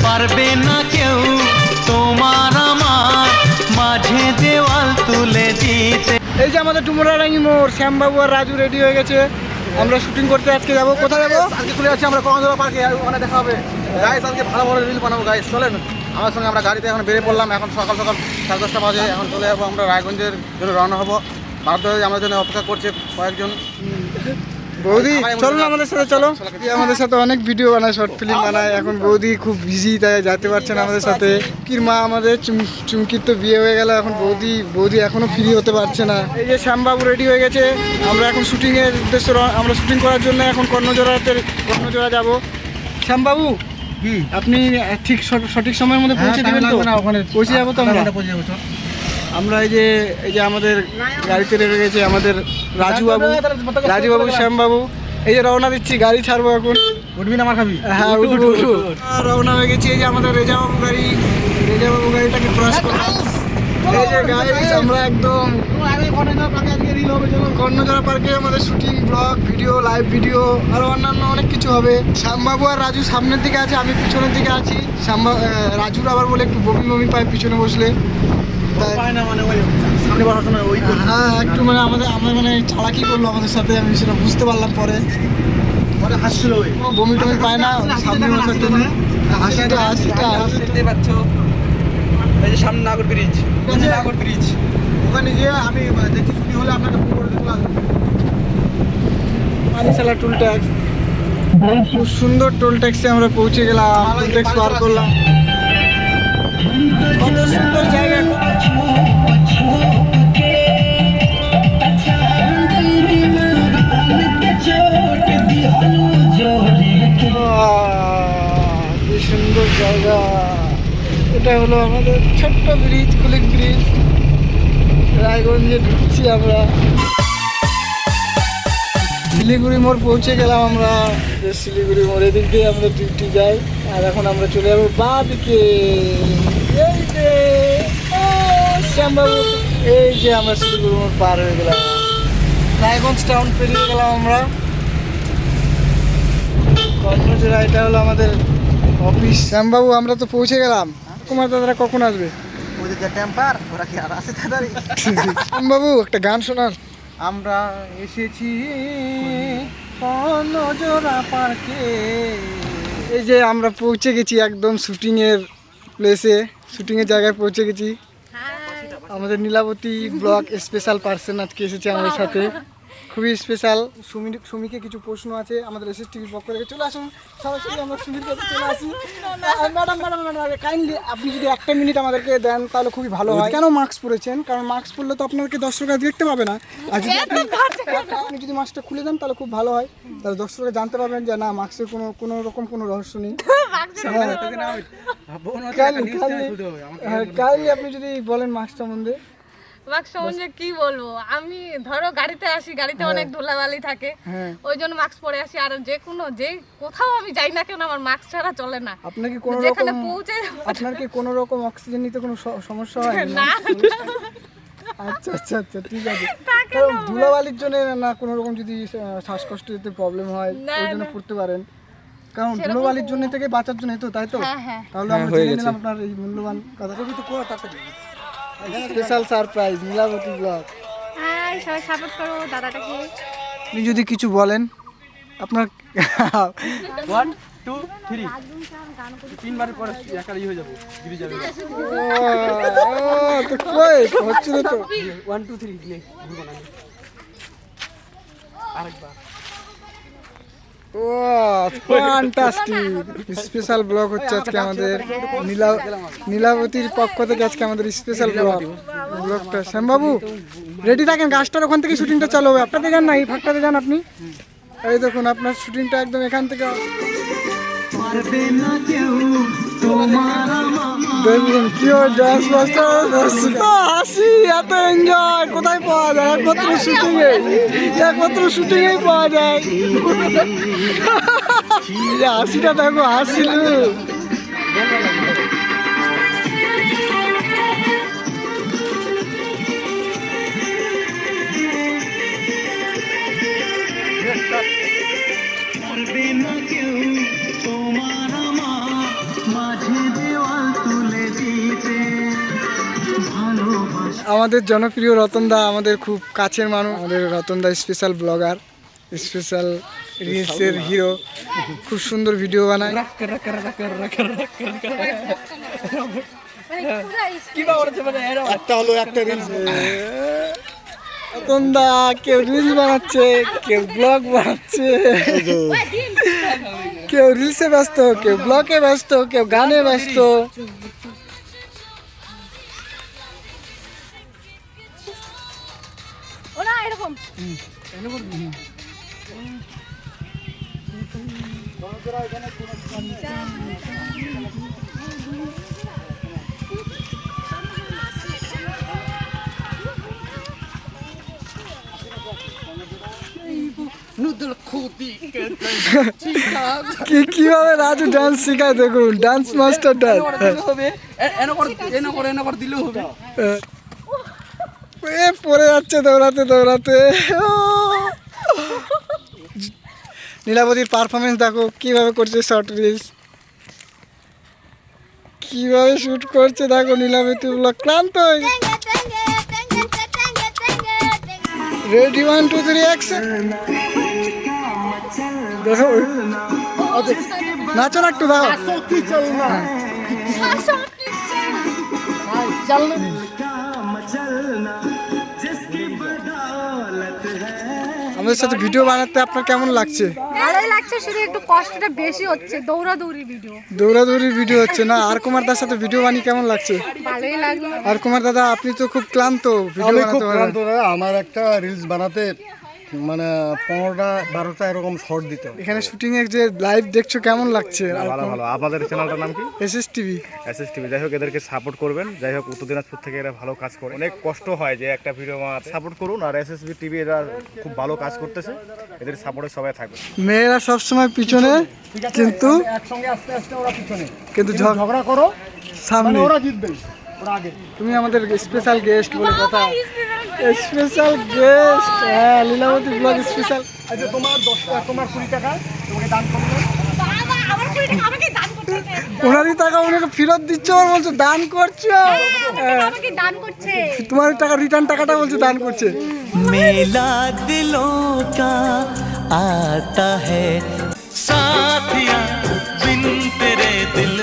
পারবে না কেউ তোমার আমার মাঝে দেওয়াল তুলে দিতে। এই যে আমাদের ডুমুরাডাঙ্গি মোড়, শ্যামবাবু আর রাজু রেডি হয়ে গেছে। আমরা শুটিং করতে আজকে যাবো। কোথায় যাবো? আজকে চলে যাচ্ছি আমরা কর্ণজোড়া পার্কে, ওখানে দেখা হবে গাইস। আজকে ভালো ভালো রিল বানাবো গাইস, চলেন আমার সঙ্গে। আমরা গাড়িতে এখন বেরিয়ে পড়লাম, এখন সকাল সকাল 10:30 বাজে। এখন চলে যাবো আমরা রায়গঞ্জের জন্য, রওনা হবো। বাধ্য হয়ে আমাদের জন্য অপেক্ষা করছে কয়েকজন। বৌদি চলো না আমাদের সাথে, চলো। আমাদের সাথে অনেক ভিডিও বানায়, শর্ট ফিল্ম বানায়। এখন বৌদি খুব বিজি, তাই যেতে পারছে না আমাদের সাথে। কির মা আমাদের চুমকির তো বিয়ে হয়ে গেল, এখন বৌদি এখনো ফ্রি হতে পারছে না। এই যে শ্যামবাবু রেডি হয়ে গেছে। আমরা এখন শুটিংয়ের উদ্দেশ্য, আমরা শুটিং করার জন্য এখন কর্ণজোড়া যাব। শ্যামবাবু আপনি ঠিক সঠিক সময়ের মধ্যে পৌঁছে দেবেন তো? ওখানে পৌঁছে যাবো তো আমরা। এই যে আমাদের গাড়িতে রেখে গেছে আমাদের রাজুবাবু শ্যামবাবু। এই যে রওনা দিচ্ছি, গাড়ি ছাড়বো এখন। উঠবি না আমার খাবি? হ্যাঁ উঠবো। রওনা হয়ে গেছি। এই যে আমাদের রেজাবাবু গাড়িটাকে ক্রস করলাম। এই যে গাইস আমরা একদম কর্ণজোড়া পার্কে আমাদের shooting, blog video, live video আরো অন্যান্য অনেক কিছু হবে। শ্যামবাবু আর রাজু সামনের দিকে আছে, আমি পিছনের দিকে আছি। রাজুর আবার বলে একটু বমি পায় পিছনে বসলে, হ্যাঁ একটু মানে আমরা মানে চালাকি করলো আমাদের সাথে, আমি সেটা বুঝতে পারলাম পরে। হাসছিল, বমি টমি পায় না সামনে বসার জন্য। হাসিটা দেখতে পাচ্ছ, এই যে সামনে নাগর ব্রিজ, ওখানে গিয়ে আমি দেখি ছুটি হলে আপনাকে ফোন করে দিতে আসবো। পানিশালা টোল ট্যাক্স, খুব সুন্দর টোল ট্যাক্সে আমরা পৌঁছে গেলাম। টোল ট্যাক্স পার করলাম। কত সুন্দর জায়গা। কি সুন্দর জায়গা। এটা হলো আমাদের ছোট্ট ব্রিজ, কুলিক ব্রিজ। রায়গঞ্জে ঢুকছি আমরা। শিলিগুড়ি মোড় পৌঁছে গেলাম আমরা। শিলিগুড়ি মোড় এদিক দিয়ে আমরা ডিউটি যাই। আর এখন আমরা চলে যাবো বাঁ দিকে। এই যে শ্যামবাবু, এই যে আমরা শিলিগুড়ি মোড় পার হয়ে গেলাম। রায়গঞ্জ টাউন পেরিয়ে গেলাম আমরা। কর্ণজোড়া, এটা হলো আমাদের অফিস। শ্যামবাবু আমরা তো পৌঁছে গেলাম। কুমার দাদারা কখন আসবে? ওদের যে টেম্পার, ওরা কি আর আসে তাড়াতাড়ি? শ্যামবাবু একটা গান শোনার। আমরা এসেছি কর্ণজোড়া পার্কে। এই যে আমরা পৌঁছে গেছি একদম শুটিংয়ের প্লেসে, শুটিংয়ের জায়গায় পৌঁছে গেছি। আমাদের নীলাবতী ব্লগ স্পেশাল পার্সন আজকে এসেছে আমাদের সাথে, খুবই স্পেশাল। সুমিকে কিছু প্রশ্ন আছে আমাদের এসএস টিভির পক্ষ থেকে। চলে আসুন সরাসরি আমরা সুমির কাছে চলে আসি। ম্যাডাম কাইন্ডলি আপনি যদি একটা মিনিট আমাদেরকে দেন তাহলে খুবই ভালো হয়। কেন মাস্ক পরেছেন? কারণ মাস্ক পরলে তো আপনাকে দর্শকরা দেখতে পাবে না। আর যদি আপনি যদি মাস্কটা খুলে দেন তাহলে খুব ভালো হয়, তাহলে দর্শকরা জানতে পারবেন যে না মাস্কের কোনো রকম কোনো রহস্য নেই। কাইন্ডলি আপনি যদি বলেন মাস্ক সম্বন্ধে। মাস্ক সম্বন্ধে কি বলবো, আমি ধরো গাড়িতে আসি, গাড়িতে অনেক ধুলাবালি থাকে, ওই জন্য মাস্ক পরে আসি। আর যে কোথাও আমি যাই না কেন আমার মাস্ক ছাড়া চলে না। আপনার কি কোনো যেখানে রকম পৌঁছে আপনার কি কোনো রকম অক্সিজেন নিতে কোনো সমস্যা হয় না? আচ্ছা ঠিক আছে। কারণ ধুলাবালির জন্য না কোনো রকম যদি শ্বাসকষ্ট যেতে প্রবলেম হয় ওই জন্য পড়তে পারেন। কারণ ধুলাবালির জন্য থেকে বাঁচার জন্য তো, তাই তো? তাহলে আমরা জেনে নিলাম আপনার এই মূল্যবান কথা। Special surprise Nilabati blog. হ্যাঁ, সবাই সাপোর্ট করো দাদাটাকে। আপনি যদি কিছু বলেন আপনার 1 2 3 তিনবার পরে একাই হয়ে যাবে, গিরে যাবে। তো কই হচ্ছে তো। 1 2 3 নে ঘুরবো না আরেকবার। ও ফ্যান্টাস্টিক, স্পেশাল ব্লগ হচ্ছে আজকে আমাদের নীলাবতীর পক্ষ থেকে। আজকে আমাদের স্পেশাল ব্লগটা। শ্যামবাবু রেডি থাকেন, গাছটার ওখান থেকে শুটিংটা চালু হবে। আপনাদের যান না, এই ফাঁকটাতে যান আপনি। এই দেখুন আপনার শুটিংটা একদম এখান থেকে দেখুন কি ডান্স মাস্টার হাসি, এত এনজয় কোথায় পাওয়া যায়? একমাত্র শুটিংয়েই পাওয়া যায়। হাসিটা দেখো, হাসিল। পারবে না কেউ তোমার আমার মাঝে আমাদের জনপ্রিয় রতনদা আমাদের খুব কাছের মানুষ, আমাদের রতনদা স্পেশাল ব্লগার, স্পেশাল রিলসের হিরো, খুব সুন্দর ভিডিও বানায়। একটা হলো একটা রিলস রতনদা কেউ রিলস বানাচ্ছে, কেউ ব্লগ বানাচ্ছে, কেউ রিলসে ব্যস্ত, কেউ ব্লগে ব্যস্ত, কেউ গানে ব্যস্ত। ওরা এরকম কিভাবে রাজু ডান্স শেখায় দেখুন, ডান্স মাস্টার ডান্স। পড়ে যাচ্ছে দৌড়াতে দৌড়াতে। নীলাবতীর পারফরমেন্স দেখো কিভাবে করছে, শর্ট রিলস কিভাবে শুট করছে দেখো। নীলাবতী ব্লগ ক্লান্ত হয়ে রেডি 1 2 3 অ্যাকশন। দেখো নাচো না একটু দাও। আমাদের সাথে ভিডিও বানাতে আপনার কেমন লাগছে? ভালোই লাগছে, শুধু একটু কষ্টটা বেশি হচ্ছে, দৌড়াদৌড়ির ভিডিও হচ্ছে না। আর কুমার দার সাথে ভিডিও বানিয়ে কেমন লাগছে? ভালোই লাগলো। আর কুমার দাদা আপনি তো খুব ক্লান্ত ভিডিও আমি খুব বানাতে ক্লান্ত দাদা। আমার একটা রিলস বানাতে মানে 15টা 12টা এরকম শর্ট দিতে হবে। এখানে শুটিং এর যে লাইভ দেখছো কেমন লাগছে? ভালো ভালো। আপনাদের চ্যানেলটার নাম কি? SS TV. SS TV. যাই হোক, এদেরকে সাপোর্ট করবেন। যাই হোক, উত্তর দিনাজপুর থেকে এরা ভালো কাজ করে, অনেক কষ্ট হয় যে একটা ভিডিও বানাতে। সাপোর্ট করুন। আর এসএসবি টিভি এরা খুব ভালো কাজ করতেছে, এদের সাপোর্টে সবাই থাকবে। মেয়েরা সবসময় পিছনে, কিন্তু একসঙ্গে আস্তে আস্তে ওরা পিছনে, কিন্তু ঝগড়া করো সামনে। ওরা জিতবে, ওরা আগে। তুমি আমাদের স্পেশাল গেস্ট বলে কথা। স্পেশাল গেস্ট, হ্যাঁ, লীলাবতী ব্লগ স্পেশাল। আচ্ছা, তোমার 10 টাকা, তোমার 20 টাকা তোমাকে দান করবো। বাবা আমার 20 টাকা আমাকে দান করতে হবে। ওনারই টাকা উনাকে ফেরত দিচ্ছ, আর বলছো দান করছো। আমাকে দান করছে। তোমার টাকা রিটার্ন টাকাটা বলছে দান করছে। मेला दिलों का आता है साथिया बिन तेरे दिल